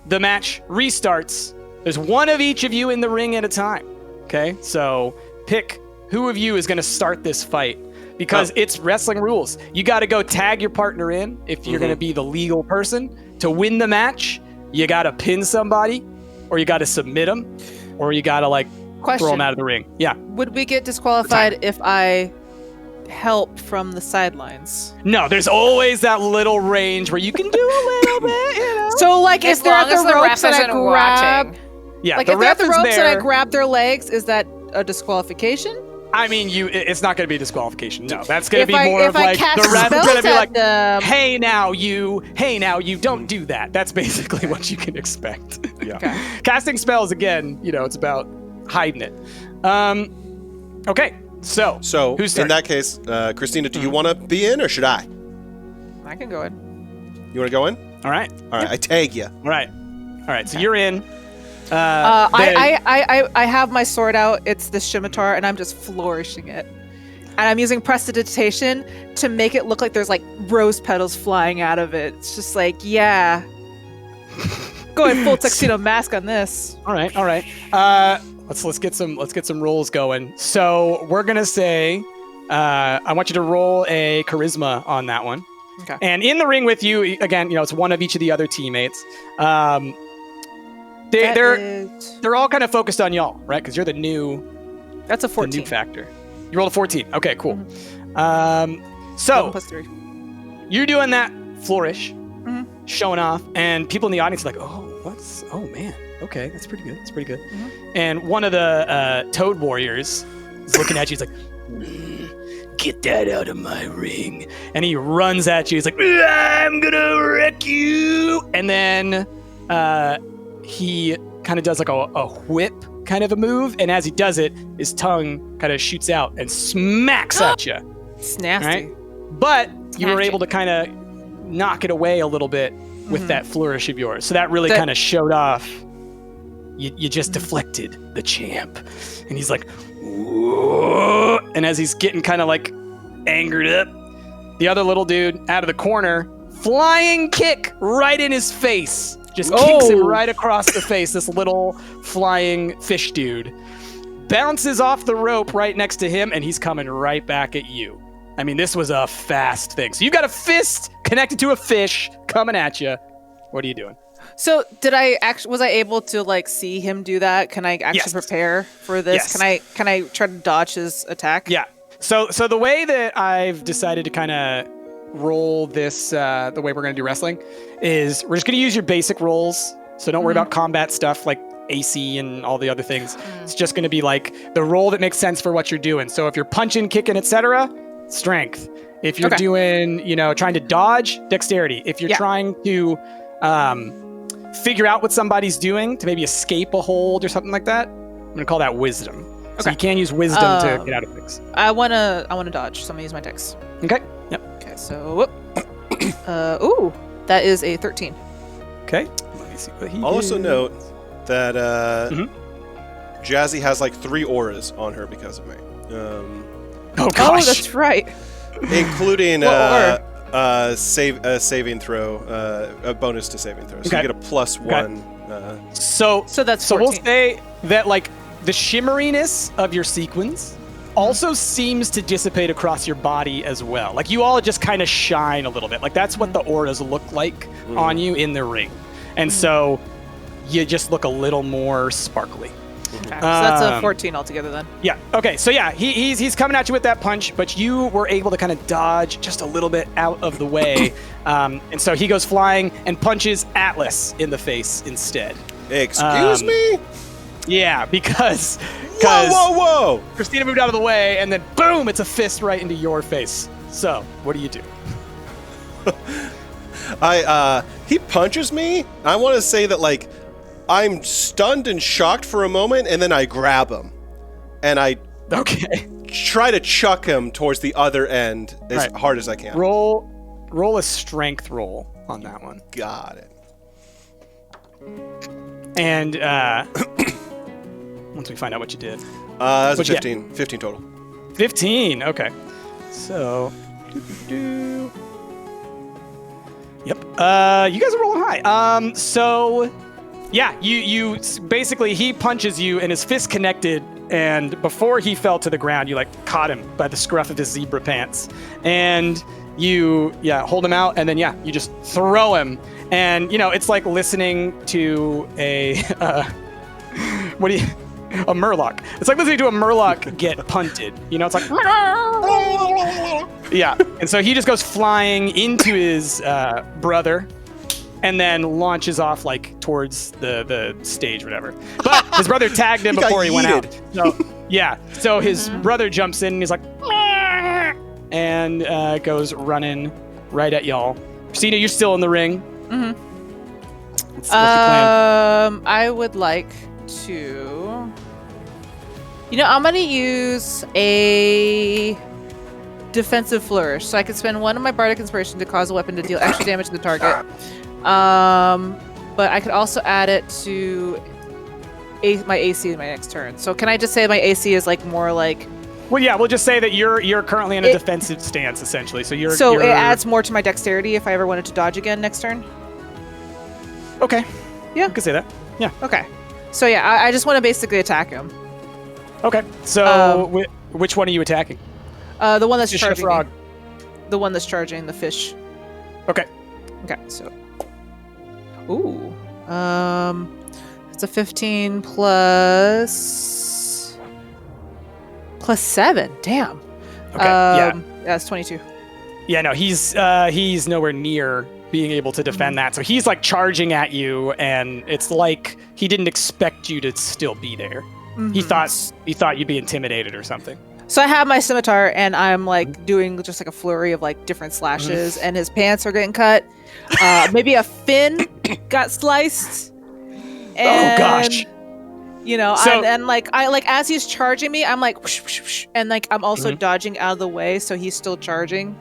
the match restarts. There's one of each of you in the ring at a time. Okay, so pick who of you is going to start this fight. Because it's wrestling rules. You got to go tag your partner in if you're going to be the legal person. To win the match, you got to pin somebody, or you got to submit them, or you got to like throw them out of the ring. Yeah. Would we get disqualified if I help from the sidelines? No, there's always that little range where you can do a little bit, you know. So like As if they're long at as the the ropes ref and I isn't grab, watching. Yeah, like the if they're at ref the is ropes and I there. grab their legs, is that a disqualification? I mean, it's not going to be disqualification. No, that's going to be If more of I like cast the ref is going to spells be at like, them- hey now you, don't do that. That's basically what you can expect. Yeah. Okay. Casting spells again, it's about hiding it. Okay, so who's in starting? that case, Christina, do you want to be in or should I? I can go in. You want to go in? All right, I tag you. all right. So you're in. I have my sword out. It's the scimitar, and I'm just flourishing it. And I'm using prestidigitation to make it look like there's like rose petals flying out of it. It's just like, yeah. Going full tuxedo mask on this. All right. Let's get some rolls going. So we're gonna say, I want you to roll a charisma on that one. Okay. And in the ring with you, again, it's one of each of the other teammates. They're all kind of focused on y'all, right? Because you're the new. That's a The 14. new factor. You rolled a 14. Okay, cool. Mm-hmm. 7 plus 3. you're doing that flourish, showing off, and people in the audience are like, oh man, okay, that's pretty good. And one of the Toad Warriors is looking at you. He's like, get that out of my ring. And he runs at you. He's like, I'm gonna wreck you. And then he kind of does like a whip kind of a move. And as he does it, his tongue kind of shoots out and smacks at you. It's nasty. Right? But you were Magic. able to kind of knock it away a little bit with that flourish of yours. So that really kind of showed off. You just deflected the champ. And he's like, whoa. And as he's getting kind of like angered up, the other little dude out of the corner, flying kick right in his face. Just kicks him right across the face, this little flying fish dude. Bounces off the rope right next to him, and he's coming right back at you. I mean, this was a fast thing. So you've got a fist connected to a fish coming at you. What are you doing? So was I able to like see him do that? Can I actually prepare for this? Yes. Can I try to dodge his attack? Yeah. So the way that I've decided to kind of roll this, the way we're going to do wrestling, is we're just going to use your basic rolls. So don't worry about combat stuff like AC and all the other things. It's just going to be like the roll that makes sense for what you're doing. So if you're punching, kicking, etc., strength. If you're doing, trying to dodge, dexterity. If you're trying to figure out what somebody's doing to maybe escape a hold or something like that, I'm going to call that wisdom. So you can use wisdom to get out of things. I wanna dodge. So I'm gonna use my dex. Okay. Yep. Okay. So, that is a 13. Okay. Let me see what he Also did. note that Jazzy has like 3 auras on her because of me. Oh gosh. Oh, that's right. Including What saving throw, a bonus to saving throw. So you get a +1. So that's 14. So we'll say that like the shimmeriness of your sequins also seems to dissipate across your body as well. Like you all just kind of shine a little bit. Like that's what the auras look like on you in the ring. And so you just look a little more sparkly. Okay. So that's a 14 altogether then. Yeah. Okay. So yeah, he's coming at you with that punch, but you were able to kind of dodge just a little bit out of the way. And so he goes flying and punches Atlas in the face instead. Excuse me? Yeah, because Whoa! Christina moved out of the way, and then boom, it's a fist right into your face. So, what do you do? He punches me. I want to say that like I'm stunned and shocked for a moment, and then I grab him, and I try to chuck him towards the other end as hard as I can. Roll a strength roll on that one. Got it. And once we find out what you did. That's What'd you 15. 15 total. 15, okay. So, yep. You guys are rolling high. So, yeah, you basically, he punches you and his fist connected, and before he fell to the ground, you like caught him by the scruff of his zebra pants. And you, hold him out, and then, you just throw him. And, it's like listening to a murloc. It's like listening to a murloc get punted. It's like, yeah. And so he just goes flying into his brother and then launches off like towards the stage, whatever. But his brother tagged him before he went out. So, so his brother jumps in and he's like, and goes running right at y'all. Christina, you're still in the ring. What's your plan? I would like to... I'm going to use a defensive flourish. So I can spend 1 of my bardic inspiration to cause a weapon to deal extra damage to the target. But I could also add it to my AC in my next turn. So can I just say my AC is like more like... Well, yeah, we'll just say that you're currently in a defensive stance, essentially. So you're... So it adds more to my dexterity if I ever wanted to dodge again next turn? Okay. Yeah. You could say that. Yeah. Okay. So yeah, I just want to basically attack him. Okay. So which one are you attacking? The one that's Fish charging or frog? me. The one that's charging the fish. Okay. Okay, so... Ooh. It's a 15 plus 7. Damn. Okay. That's 22. Yeah, no, he's nowhere near being able to defend that. So he's like charging at you, and it's like he didn't expect you to still be there. He thought you'd be intimidated or something. So I have my scimitar, and I'm like doing just like a flurry of like different slashes, and his pants are getting cut. Maybe a fin got sliced. Oh gosh. You know, So- and like as he's charging me, I'm like, whoosh, whoosh, whoosh, and like I'm also dodging out of the way, so he's still charging,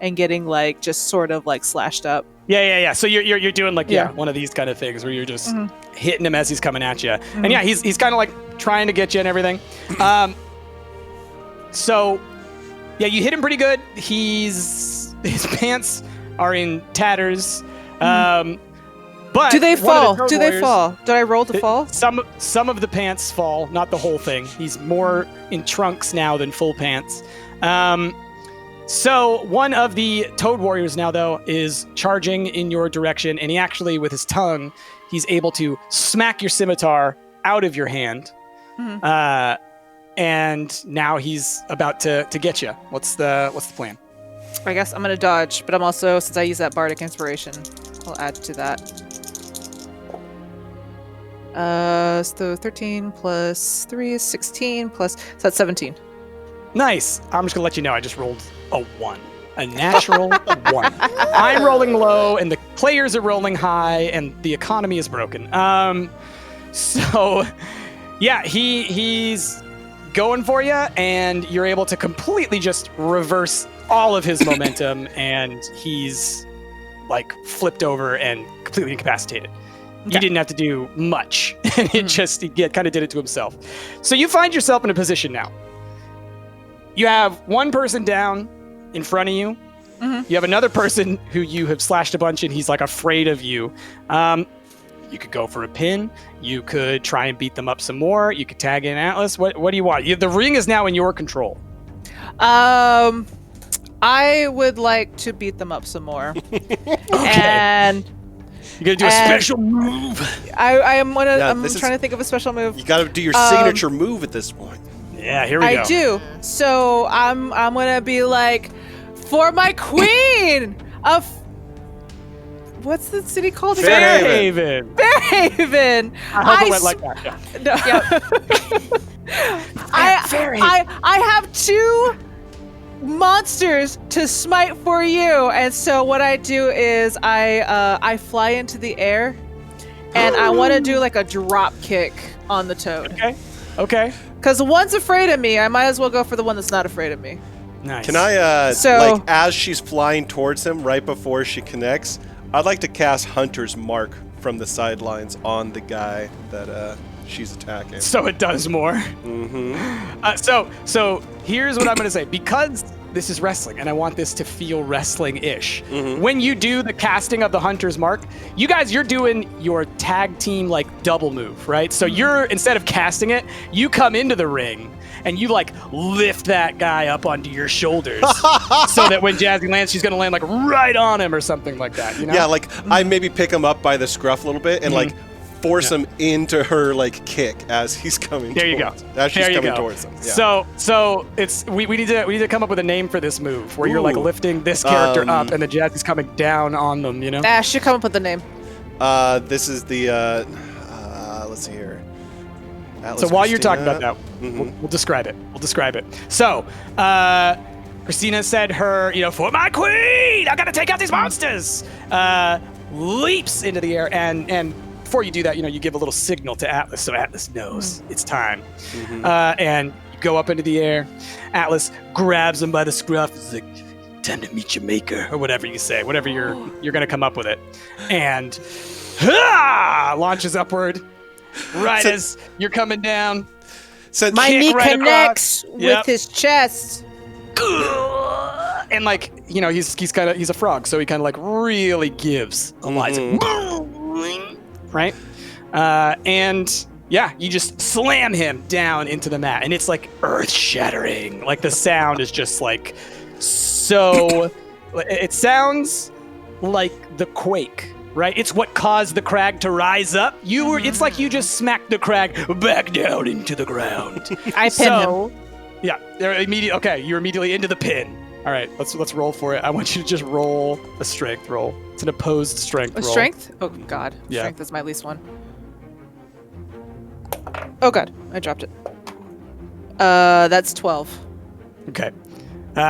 and getting like just sort of like slashed up. Yeah. So you're doing like Yeah. one of these kind of things where you're just hitting him as he's coming at you, and yeah, he's kind of like trying to get you and everything. So yeah, you hit him pretty good. His pants are in tatters. But Do they one of the fall? Toad Do they Warriors- fall? Did I roll to fall? Some of the pants fall, not the whole thing. He's more in trunks now than full pants. So one of the Toad Warriors now, though, is charging in your direction, and he actually, with his tongue, he's able to smack your scimitar out of your hand. And now he's about to get you. What's the plan? I guess I'm gonna dodge, but I'm also, since I use that bardic inspiration, I'll add to that. So 13 plus 3 is 16 plus, so that's 17. Nice. I'm just gonna let you know I just rolled a 1. A natural 1. I'm rolling low, and the players are rolling high, and the economy is broken. So, yeah, he's going for you, and you're able to completely just reverse all of his momentum, and he's like flipped over and completely incapacitated. You didn't have to do much. It just, he kind of did it to himself. So you find yourself in a position now. You have one person down in front of you. You have another person who you have slashed a bunch, and he's like afraid of you. You could go for a pin. You could try and beat them up some more. You could tag in Atlas. What do you want? The ring is now in your control. I would like to beat them up some more. And you're gonna do a special move. I'm this is- trying to think of a special move. You got to do your signature move at this point. Yeah, here we go. I do. So I'm gonna be like, for my queen of what's the city called again? Fairhaven. Fairhaven. I hope it went like that. Yeah. No. I have 2 monsters to smite for you, and so what I do is I fly into the air, and I want to do like a drop kick on the toad. Okay. Because the one's afraid of me, I might as well go for the one that's not afraid of me. Nice. Can I, So- like, as she's flying towards him, right before she connects, I'd like to cast Hunter's Mark from the sidelines on the guy that she's attacking. So it does more. So here's what I'm going to say. Because this is wrestling, and I want this to feel wrestling-ish. When you do the casting of the Hunter's Mark, you're doing your tag team, like, double move, right? So you're, instead of casting it, you come into the ring, and you, like, lift that guy up onto your shoulders so that when Jazzy lands, she's going to land, like, right on him or something like that, you know? Yeah, like, I maybe pick him up by the scruff a little bit and, like, force him into her, like, kick as he's coming There you go. towards As she's There you coming go. towards him. Yeah. So it's we need to come up with a name for this move where you're like Ooh. lifting this character up and the Jazzy's coming down on them, you know? Ash, you come up with the name. This is the, let's see here. Atlas So while you're talking Christina. about that, we'll describe it. So, Christina said her, for my queen, I gotta take out these monsters. Leaps into the air, and before you do that, you give a little signal to Atlas, so Atlas knows it's time. And you go up into the air. Atlas grabs him by the scruff. It's like, time to meet your maker, or whatever you say, whatever you're gonna come up with it, and launches upward. Right as you're coming down, Since My Kick knee right connects across. with Yep. his chest. and like he's a frog, so he kind of like really gives a lot. He's like, right, and yeah, you just slam him down into the mat, and it's like earth shattering. Like the sound is just like so. It sounds like the quake. Right, it's what caused the crag to rise up. It's like you just smacked the crag back down into the ground. I pin him. Yeah, they're immediate. Okay, you're immediately into the pin. All right, let's roll for it. I want you to just roll a strength roll. It's an opposed strength A roll. strength? Oh god. Yeah. Strength is my least one. Oh god, I dropped it. That's 12. Okay.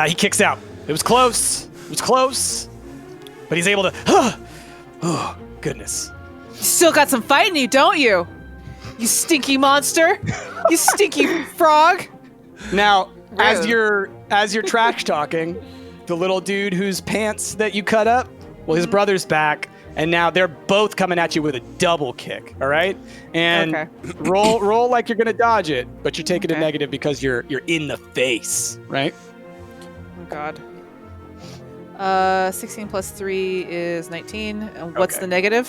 He kicks out. It was close. But he's able to. Oh goodness. You still got some fight in you, don't you? You stinky monster! You stinky frog! Now, as Rude. you're trash talking, the little dude whose pants that you cut up, well, his brother's back, and now they're both coming at you with a double kick. All right, and Okay. roll like you're gonna dodge it, but you're taking a Okay. negative because you're in the face, right? Oh god. 16 plus 3 is 19. And what's Okay. the negative?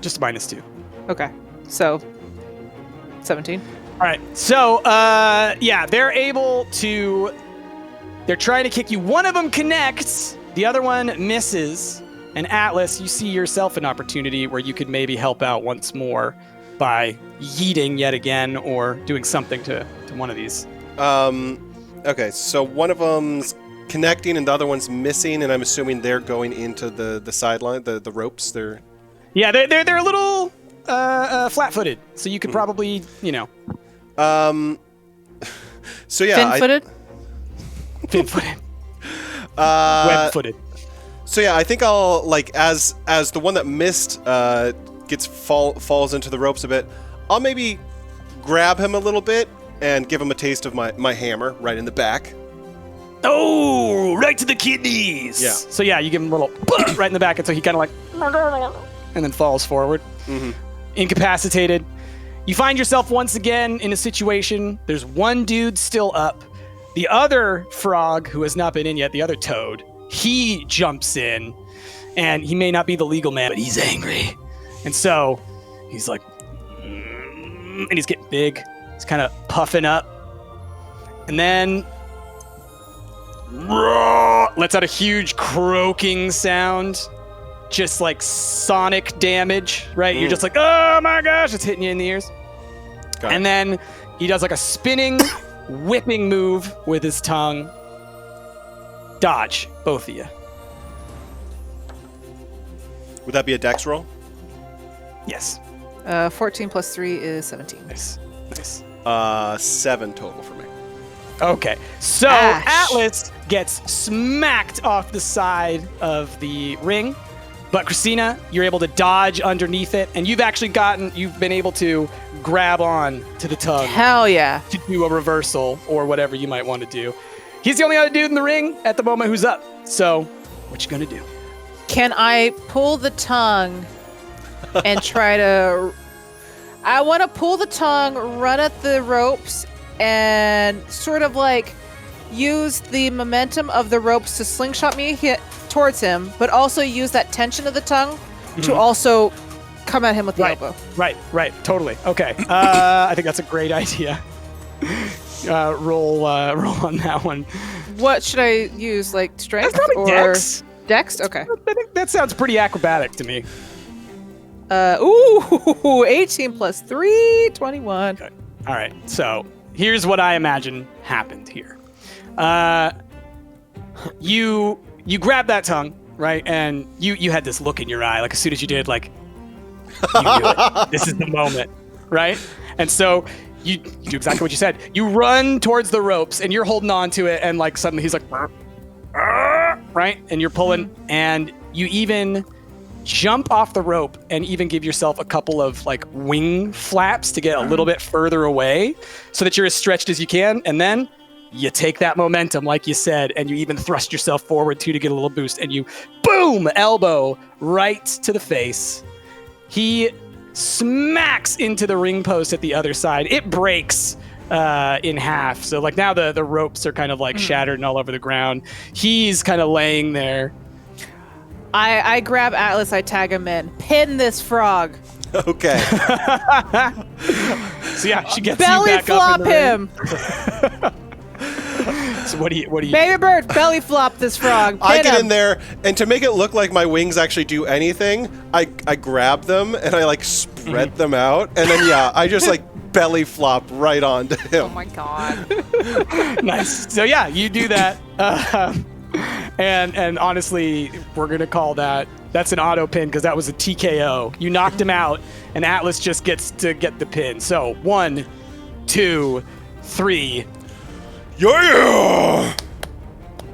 Just -2. Okay. So 17. All right. So, yeah, they're trying to kick you. One of them connects, the other one misses. And Atlas, you see yourself an opportunity where you could maybe help out once more by yeeting yet again or doing something to one of these. Okay, so one of them's connecting and the other one's missing, and I'm assuming they're going into the sideline, the ropes. Yeah, they're a little flat-footed, so you could probably, So yeah, Fin-footed? fin-footed, web-footed. So yeah, I think I'll as the one that missed falls into the ropes a bit. I'll maybe grab him a little bit and give him a taste of my hammer right in the back. Oh, right to the kidneys. Yeah. So yeah, you give him a little right in the back, and so he kind of and then falls forward, incapacitated. You find yourself once again in a situation. There's one dude still up. The other frog, who has not been in yet, the other toad, he jumps in, and he may not be the legal man, but he's angry. And so he's like, and he's getting big. He's kind of puffing up. And then lets out a huge croaking sound. Just like sonic damage, right? You're just like, oh my gosh, it's hitting you in the ears. Got And it. then he does like a spinning, whipping move with his tongue. Dodge, both of you. Would that be a dex roll? Yes. 14 plus 3 is 17. Nice. Nice. 7 total for me. Okay. So Ash. Atlas gets smacked off the side of the ring. But Christina, you're able to dodge underneath it, and you've been able to grab on to the tongue Hell yeah. to do a reversal or whatever you might want to do. He's the only other dude in the ring at the moment who's up. So, what you gonna do? Can I pull the tongue and try to... I want to pull the tongue, run at the ropes, and sort of like use the momentum of the ropes to slingshot me towards him, but also use that tension of the tongue to also come at him with the elbow. Right, totally. Okay, I think that's a great idea. Roll on that one. What should I use, like strength That's probably or Dex. Dex? Okay. I think that sounds pretty acrobatic to me. 18 plus 3, 21. Okay. All right, so here's what I imagine happened here. You grab that tongue, right? And you had this look in your eye, like as soon as you did, like, you knew it. This is the moment, right? And so you do exactly what you said. You run towards the ropes, and you're holding on to it, and like suddenly he's like, right? And you're pulling, and you even jump off the rope and even give yourself a couple of like wing flaps to get a little bit further away so that you're as stretched as you can. And then you take that momentum, like you said, and you even thrust yourself forward too to get a little boost, and you boom, elbow right to the face. He smacks into the ring post at the other side. It breaks in half. So like now the ropes are kind of like shattered and all over the ground. He's kind of laying there. I grab Atlas, I tag him in. Pin this frog. Okay. So yeah, she gets Belly you back flop up in the ring. him. So what do you Baby bird, belly flop this frog. I Pin get him. in there, and to make it look like my wings actually do anything, I grab them and I like spread them out, and then I just like belly flop right onto him. Oh my god. Nice. So yeah, you do that. And honestly, we're gonna call that's an auto pin because that was a TKO. You knocked him out, and Atlas just gets to get the pin. So 1, 2, 3. Yeah!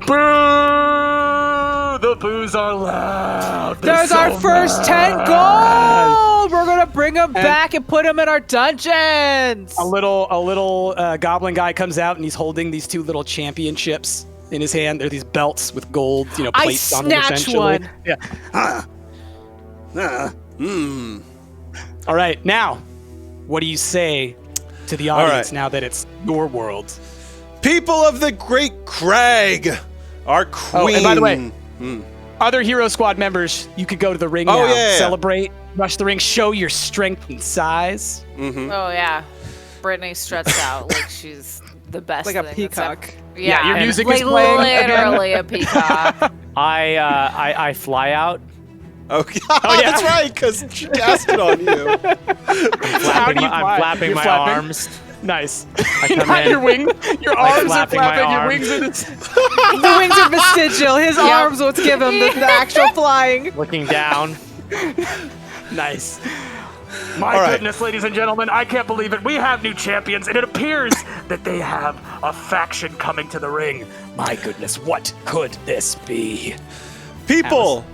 Boo! The boos are loud. They're There's so our first mad. 10 gold! we're gonna bring him back and put him in our dungeons. A little goblin guy comes out and he's holding these 2 little championships in his hand. They're these belts with gold, plates on them. I snatch essentially. one. Yeah. All right, now, what do you say to the audience now that it's your world? People of the Great Crag, our queen. Oh, and by the way, other Hero Squad members, you could go to the ring now, celebrate, rush the ring, show your strength and size. Mm-hmm. Oh yeah, Brittany struts out like she's the best. Like a thing peacock. Yeah, your music like is playing. literally a peacock. I fly out. Okay. Oh, yeah, that's right, because she cast it on you. How do you I'm fly? flapping You're my flapping? arms. Nice. come Not in. your wing. Your arms are flapping my flapping. Your arms. wings are. The wings are vestigial. His arms would give him the actual flying. Looking down. Nice. My goodness, ladies and gentlemen, I can't believe it. We have new champions, and it appears that they have a faction coming to the ring. My goodness, what could this be? People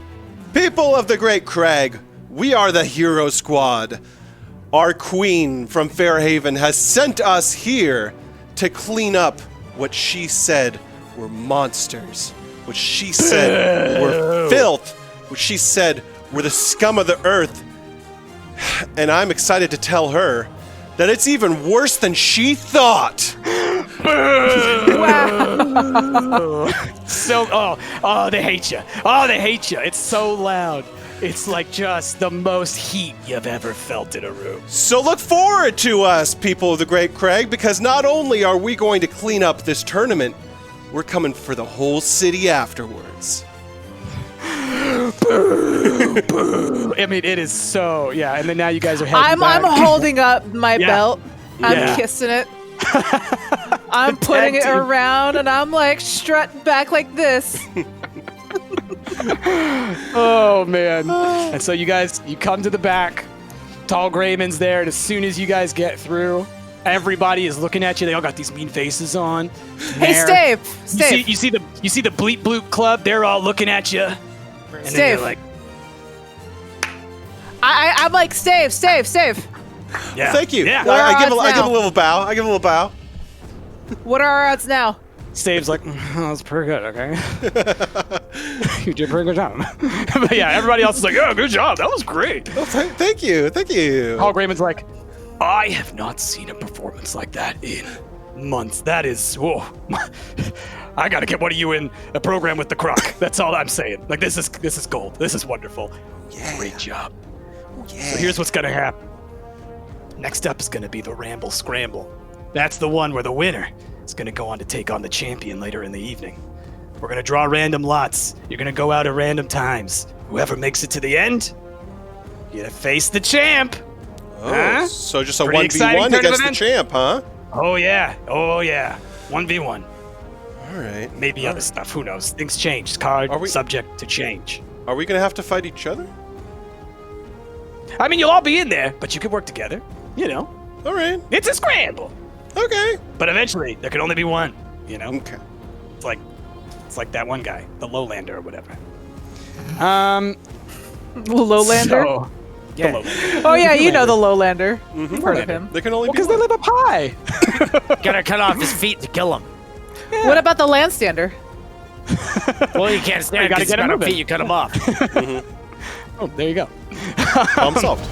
of the Great Crag, we are the Hero Squad. Our queen from Fairhaven has sent us here to clean up what she said were monsters, what she said were filth, what she said were the scum of the earth. And I'm excited to tell her that it's even worse than she thought. So, they hate you. Oh, they hate you. It's so loud. It's like just the most heat you've ever felt in a room. So look forward to us, people of the Great Crag, because not only are we going to clean up this tournament, we're coming for the whole city afterwards. I mean, it is so, and then now you guys are heading I'm back. holding up my belt. I'm Yeah. kissing it. I'm putting it team. around, and I'm like strutting back like this. Oh, man. And so you come to the back. Tall Grayman's there, and as soon as you guys get through, everybody is looking at you. They all got these mean faces on. Hey, There. Stave. You see the Bleep Bloop Club? They're all looking at you. And then Stave. they're like, I'm like, Stave. yeah. Thank you. Yeah. I give a now? little bow. What are our odds now? Stave's like, that's pretty good, okay? You did a pretty good job. But yeah, everybody else is like, oh, good job. That was great. Oh, thank you. Paul Grayman's like, I have not seen a performance like that in months. That is, whoa. I gotta get one of you in a program with the Croc. That's all I'm saying. Like, this is gold. This is wonderful. Yeah. Great job. Yeah. So here's what's gonna happen. Next up is gonna be the Ramble Scramble. That's the one where the winner is gonna go on to take on the champion later in the evening. We're gonna draw random lots. You're gonna go out at random times. Whoever makes it to the end, you gotta face the champ. Oh, Huh? so just a Pretty 1v1 exciting against the tournament. champ, huh? Oh yeah. 1v1. All right. Maybe other stuff. Who knows? Things change. Card Are we- subject to change. Are we going to have to fight each other? I mean, you'll all be in there, but you could work together. You know, All right. it's a scramble. Okay. But eventually, there can only be one. You know, Okay. it's like that one guy, the Lowlander or whatever. Lowlander? So, yeah. The Lowlander. Oh yeah, you know the Lowlander. You've heard of Lowlander. him. There can only be Because they one. live up high. Gotta cut off his feet to kill him. What about the Landstander? Well, you can't stand You gotta because he's get him got moving. feet. You cut him off. Oh, there you go. Problem solved.